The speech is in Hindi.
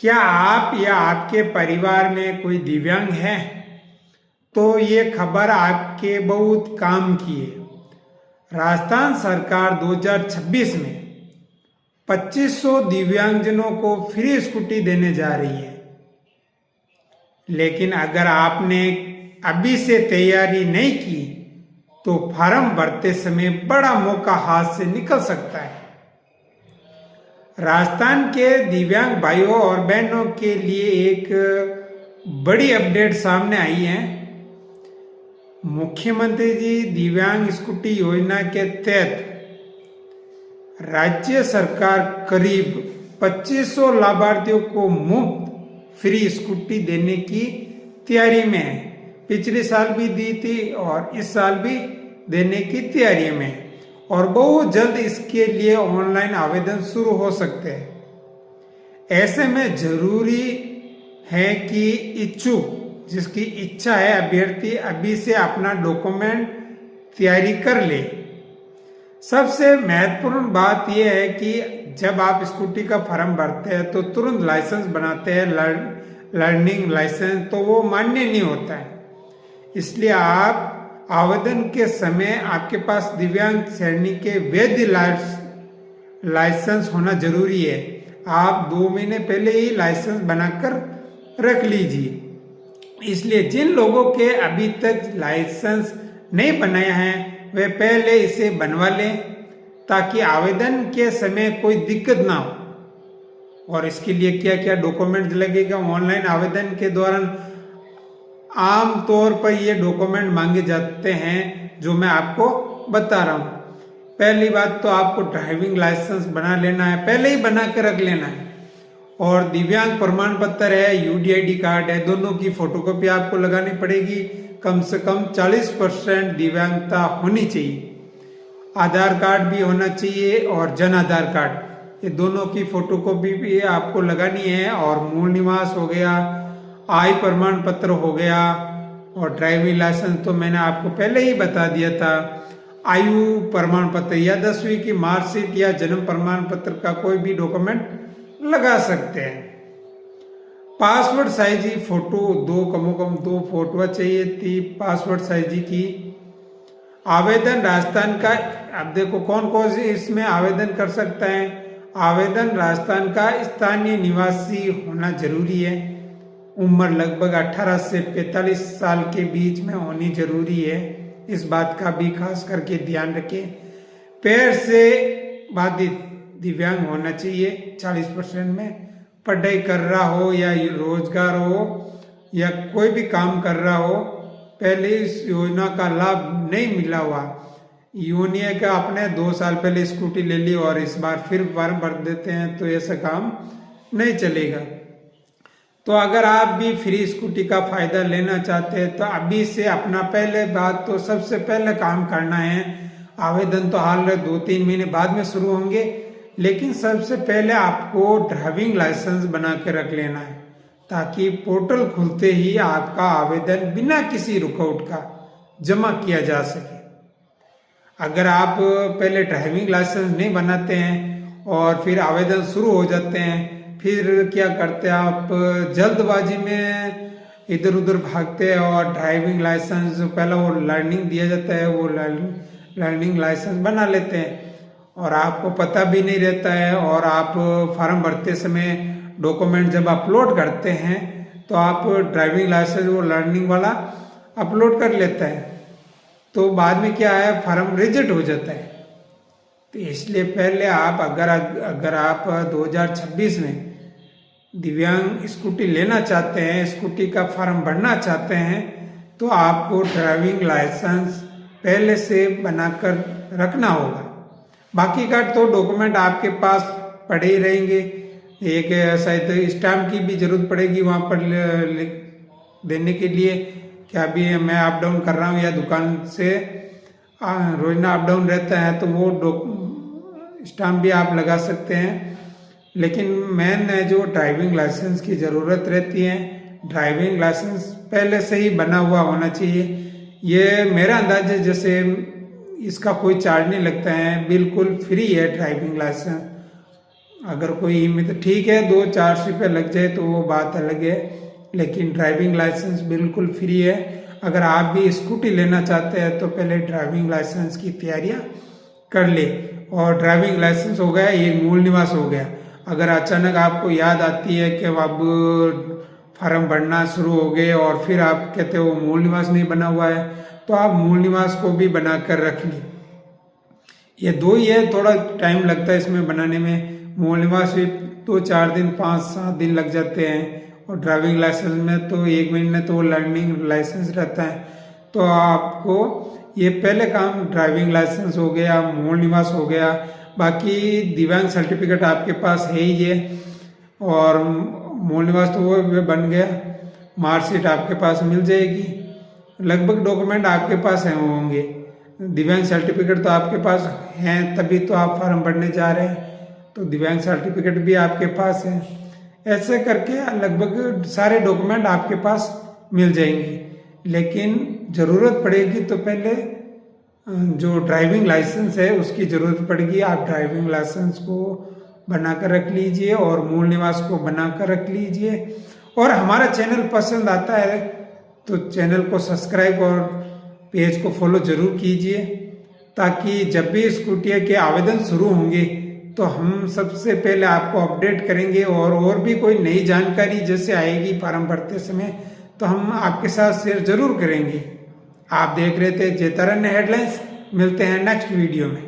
क्या आप या आपके परिवार में कोई दिव्यांग है? तो ये खबर आपके बहुत काम की है। राजस्थान सरकार 2026 में 2500 दिव्यांगजनों को फ्री स्कूटी देने जा रही है। लेकिन अगर आपने अभी से तैयारी नहीं की तो फॉर्म भरते समय बड़ा मौका हाथ से निकल सकता है। राजस्थान के दिव्यांग भाइयों और बहनों के लिए एक बड़ी अपडेट सामने आई है। मुख्यमंत्री जी दिव्यांग स्कूटी योजना के तहत राज्य सरकार करीब 2500 लाभार्थियों को मुफ्त फ्री स्कूटी देने की तैयारी में है। पिछले साल भी दी थी और इस साल भी देने की तैयारी में है और बहुत जल्द इसके लिए ऑनलाइन आवेदन शुरू हो सकते हैं। ऐसे में जरूरी है कि इच्छुक जिसकी इच्छा है अभ्यर्थी अभी से अपना डॉक्यूमेंट तैयारी कर ले। सबसे महत्वपूर्ण बात यह है कि जब आप स्कूटी का फॉर्म भरते हैं तो तुरंत लाइसेंस बनाते हैं, लर्निंग लाइसेंस, तो वो मान्य नहीं होता है। इसलिए आप आवेदन के समय आपके पास दिव्यांग श्रेणी के वैध लाइसेंस होना जरूरी है। आप 2 महीने पहले ही लाइसेंस बनाकर रख लीजिए। इसलिए जिन लोगों के अभी तक लाइसेंस नहीं बनाया है वे पहले इसे बनवा लें ताकि आवेदन के समय कोई दिक्कत ना हो। और इसके लिए क्या क्या डॉक्यूमेंट लगेगा? ऑनलाइन आवेदन के दौरान आम तौर पर ये डॉक्यूमेंट मांगे जाते हैं जो मैं आपको बता रहा हूँ। पहली बात तो आपको ड्राइविंग लाइसेंस बना लेना है, पहले ही बना के रख लेना है। और दिव्यांग प्रमाण पत्र है, यूडीआईडी कार्ड है, दोनों की फोटोकॉपी आपको लगानी पड़ेगी। कम से कम 40% दिव्यांगता होनी चाहिए। आधार कार्ड भी होना चाहिए और जन आधार कार्ड, ये दोनों की फोटोकॉपी भी आपको लगानी है। और मूल निवास हो गया, आय प्रमाण पत्र हो गया और ड्राइविंग लाइसेंस तो मैंने आपको पहले ही बता दिया था। आयु प्रमाण पत्र या 10वीं की मार्कशीट या जन्म प्रमाण पत्र का कोई भी डॉक्यूमेंट लगा सकते हैं। पासपोर्ट साइज की फोटो कम से कम 2 फोटो चाहिए थी पासपोर्ट साइज की। आवेदन राजस्थान का, अब देखो कौन कौन से इसमें आवेदन कर सकता है। आवेदन राजस्थान का स्थानीय निवासी होना जरूरी है। उम्र लगभग 18 से 45 साल के बीच में होनी जरूरी है। इस बात का भी खास करके ध्यान रखें। पैर से बाधित दिव्यांग होना चाहिए 40% में। पढ़ाई कर रहा हो या रोजगार हो या कोई भी काम कर रहा हो, पहले इस योजना का लाभ नहीं मिला हुआ, यूनिया का आपने 2 साल पहले स्कूटी ले ली और इस बार फिर फॉर्म भर देते हैं तो ऐसा काम नहीं चलेगा। तो अगर आप भी फ्री स्कूटी का फायदा लेना चाहते हैं तो अभी से अपना पहले बात तो सबसे पहले काम करना है। आवेदन तो हाल 2-3 महीने बाद में शुरू होंगे, लेकिन सबसे पहले आपको ड्राइविंग लाइसेंस बना के रख लेना है ताकि पोर्टल खुलते ही आपका आवेदन बिना किसी रुकावट का जमा किया जा सके। अगर आप पहले ड्राइविंग लाइसेंस नहीं बनाते हैं और फिर आवेदन शुरू हो जाते हैं, फिर क्या करते हैं आप जल्दबाजी में इधर उधर भागते हैं और ड्राइविंग लाइसेंस पहले वो लर्निंग दिया जाता है, वो लर्निंग लाइसेंस बना लेते हैं और आपको पता भी नहीं रहता है। और आप फॉर्म भरते समय डॉक्यूमेंट जब अपलोड करते हैं तो आप ड्राइविंग लाइसेंस वो लर्निंग वाला अपलोड कर लेता है, तो बाद में क्या है फॉर्म रिजेक्ट हो जाता है। तो इसलिए पहले आप अगर आप 2026 में दिव्यांग स्कूटी लेना चाहते हैं, स्कूटी का फॉर्म भरना चाहते हैं, तो आपको ड्राइविंग लाइसेंस पहले से बनाकर रखना होगा। बाकी का तो डॉक्यूमेंट आपके पास पड़े ही रहेंगे। एक शायद स्टैम्प की भी जरूरत पड़ेगी वहाँ पर देने के लिए कि अभी मैं अप डाउन कर रहा हूँ या दुकान से रोजाना अप डाउन रहता है, तो वो स्टैम्प भी आप लगा सकते हैं। लेकिन मेन जो ड्राइविंग लाइसेंस की ज़रूरत रहती है, ड्राइविंग लाइसेंस पहले से ही बना हुआ होना चाहिए। ये मेरा अंदाज़ है, जैसे इसका कोई चार्ज नहीं लगता है, बिल्कुल फ्री है ड्राइविंग लाइसेंस। अगर कोई मतलब ठीक है 200-400 रुपये लग जाए तो वो बात अलग है, लेकिन ड्राइविंग लाइसेंस बिल्कुल फ्री है। अगर आप भी स्कूटी लेना चाहते हैं तो पहले ड्राइविंग लाइसेंस की तैयारियां कर ले। और ड्राइविंग लाइसेंस हो गया, ये मूल निवास हो गया। अगर अचानक आपको याद आती है कि अब फार्म भरना शुरू हो गए और फिर आप कहते हो मूल निवास नहीं बना हुआ है, तो आप मूल निवास को भी बना कर रख लें। ये दो ही है, थोड़ा टाइम लगता है इसमें बनाने में। मूल निवास भी 2-4 दिन 5-7 दिन लग जाते हैं, और ड्राइविंग लाइसेंस में तो 1 महीने तो लर्निंग लाइसेंस रहता है। तो आपको ये पहले काम ड्राइविंग लाइसेंस हो गया, मूल निवास हो गया, बाकी दिव्यांग सर्टिफिकेट आपके पास है ही है, और मूल निवास तो वो बन गया, मार्कशीट आपके पास मिल जाएगी, लगभग डॉक्यूमेंट आपके पास हैं होंगे। दिव्यांग सर्टिफिकेट तो आपके पास हैं, तभी तो आप फॉर्म भरने जा रहे हैं, तो दिव्यांग सर्टिफिकेट भी आपके पास है। ऐसे करके लगभग सारे डॉक्यूमेंट आपके पास मिल जाएंगे। लेकिन ज़रूरत पड़ेगी तो पहले जो ड्राइविंग लाइसेंस है उसकी ज़रूरत पड़ेगी। आप ड्राइविंग लाइसेंस को बना कर रख लीजिए और मूल निवास को बना कर रख लीजिए। और हमारा चैनल पसंद आता है तो चैनल को सब्सक्राइब और पेज को फॉलो ज़रूर कीजिए, ताकि जब भी स्कूटिया के आवेदन शुरू होंगे तो हम सबसे पहले आपको अपडेट करेंगे। और भी कोई नई जानकारी जैसे आएगी फॉर्म भरते समय तो हम आपके साथ शेयर जरूर करेंगे। आप देख रहे थे जेतारण्य हेडलाइंस। मिलते हैं नेक्स्ट वीडियो में।